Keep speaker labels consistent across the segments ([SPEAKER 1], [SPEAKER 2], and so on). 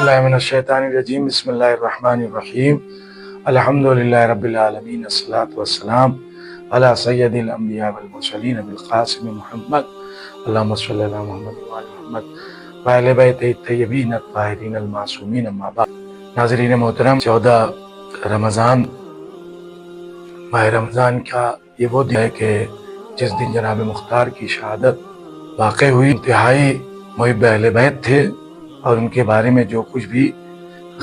[SPEAKER 1] बिस्मिल्लाह मिनश्शैतानिर्रजीम बिस्मिल्लाहिर्रहमानिर्रहीम अल्हम्दुलिल्लाहि रब्बिल आलमीन अस्सलातु वस्सलाम अला सय्यदिल अंबिया वल मुरसलीन अबिल क़ासिम मुहम्मद अल्लाहुम्मा सल्लि अला मुहम्मद व आलि मुहम्मद व अहले बैतिही अत-तय्यबीन अत-ताहिरीन अल-मासूमीन अम्मा बाद। नाज़रीन मोहतरम, 14 रमज़ान माह रमज़ान का ये वो दिन है कि जिस दिन जनाब मुख्तार की शहादत वाक़ई हुई। इंतहाई मुहिब अहले बैत थे और उनके बारे में जो कुछ भी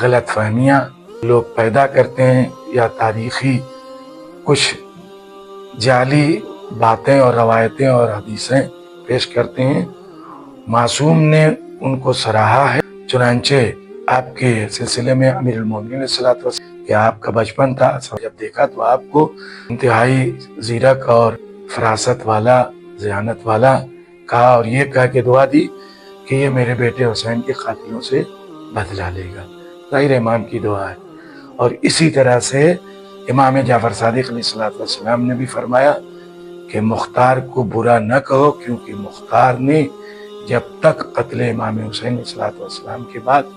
[SPEAKER 1] गलत फहमियाँ लोग पैदा करते हैं या तारीख़ी कुछ जाली बातें और रवायतें और हदीसें पेश करते हैं, मासूम ने उनको सराहा है। चुनांचे आपके सिलसिले में अमीरुल मोमिनीन सल्लल्लाहु अलैहि वसल्लम कि आपका बचपन था, जब देखा तो आपको इंतहाई ज़ीरक और फरासत वाला, ज़हानत वाला कहा और ये कह के दुआ दी कि ये मेरे बेटे हुसैन के कातिलों से बदला लेगा। ज़ाहिर इमाम की दुआ है। और इसी तरह से इमाम जाफ़र सादिक़ अलैहिस्सलाम ने भी फरमाया कि मुख्तार को बुरा न कहो, क्योंकि मुख्तार ने जब तक कत्ल इमाम हुसैन अलैहिस्सलाम के बाद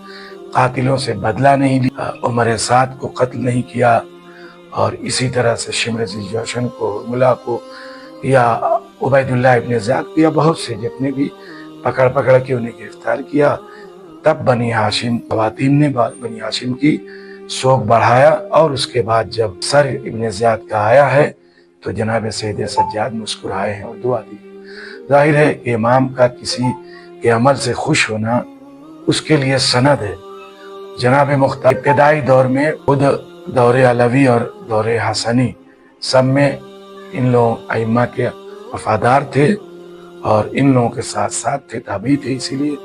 [SPEAKER 1] कातिलों से बदला नहीं लिया, उमर साद को कत्ल नहीं किया, और इसी तरह से शिमर ज़िल-जौशन को, मुला को, या उबैदुल्लाह इब्न ज़ियाद को, या बहुत से जितने भी पकड़ के उन्हें गिरफ्तार किया, तब बनी हाशिम ख़वातीन ने बनी हाशिम की शोक बढ़ाया। और उसके बाद जब सर इब्न ज़ियाद का आया है तो जनाब सैयद सज्जाद मुस्कुराए हैं और दुआ दी। जाहिर है कि इमाम का किसी के अमल से खुश होना उसके लिए सनद है। जनाब मुख्तार इब्तिदाई दौर में खुद दौरे अलवी और दौरे हसनी सब में इन लोगों अइम्मा के वफादार थे और इन लोगों के साथ साथ थे, ताबी थे, इसीलिए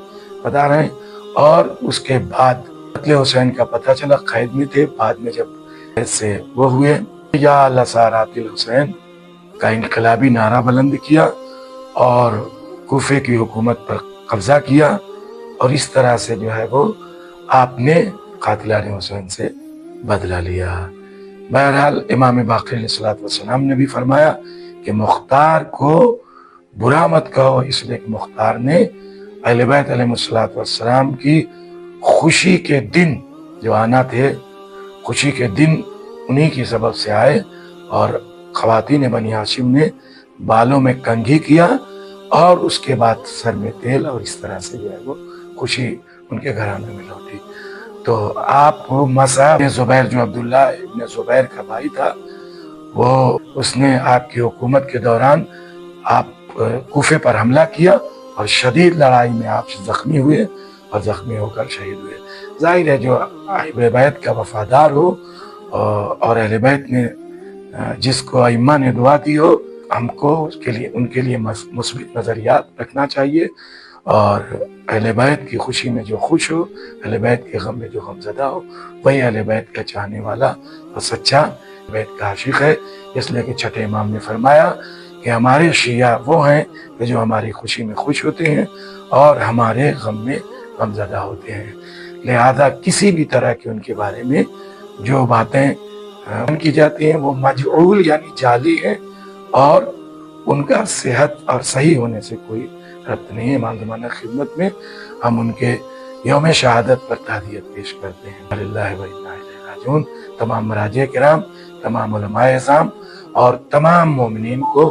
[SPEAKER 1] बता रहे हैं। और उसके बाद कत्ल हुसैन का पता चला, कैद में थे। बाद में जब ऐसे वो हुए, या लसारातिल हुसैन का इनकलाबी नारा बुलंद किया और कूफे की हुकूमत पर कब्जा किया, और इस तरह से जो है वो आपने कातिलान हुसैन से बदला लिया। बहरहाल इमाम बाक़िर अलैहिस्सलातु वस्सलाम ने भी फरमाया कि मुख्तार को बुरा मत कहो, इसलिए कि मुख्तार ने अहले बैत अलैहिस्सलातु वस्सलाम की खुशी के दिन जो आना थे, खुशी के दिन उन्हीं की सबब से आए। और ख़वातीन बनी हाशिम ने बालों में कंघी किया और उसके बाद सर में तेल, और इस तरह से जो है वो खुशी उनके घराने में लौटी। तो आप मसअब ज़ुबैर, जो अब्दुल्लाह इब्न ज़ुबैर का भाई था, वो उसने आपकी हुकूमत के दौरान आप कूफे पर हमला किया और शदीद लड़ाई में आप ज़ख्मी हुए और ज़ख्मी होकर शहीद हुए। ज़ाहिर है जो अहले बैत का वफादार हो और अहले बैत ने जिसको अइम्मा ने दुआ दी हो, हमको उसके लिए उनके लिए मुस्बित नज़रियात रखना चाहिए। और अहले बैत की खुशी में जो खुश हो, अहले बैत के गम में जो गमज़दा हो, वही अहले बैत का चाहने वाला और सच्चा बैत का आशिक है। इसलिए कि छठे इमाम ने फरमाया कि हमारे शिया वो हैं कि जो हमारी खुशी में खुश होते हैं और हमारे गम में गमज़दा होते हैं। लिहाजा किसी भी तरह के उनके बारे में जो बातें की जाती हैं वो मजऊल यानी जाली हैं, और उनका सेहत और सही होने से कोई रब्त नहीं है। मालूमाना खिदमत में हम उनके यौम शहादत पर ताज़ियत पेश करते हैं। लिल्लाहि व इन्ना इलैहि राजिऊन। तमाम मराजे किराम, तमाम उलमाए इज़ाम और तमाम मोमिनीन को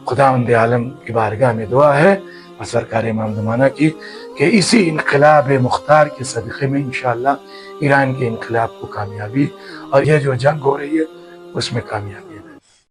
[SPEAKER 1] खुदावंद आलम की बारगाह में दुआ है और सरकार इमाम ज़माना की कि इसी इनक़िलाब मुख्तार के सदक़े में इंशाअल्लाह ईरान के इनक़िलाब को कामयाबी और ये जो जंग हो रही है उसमें कामयाबी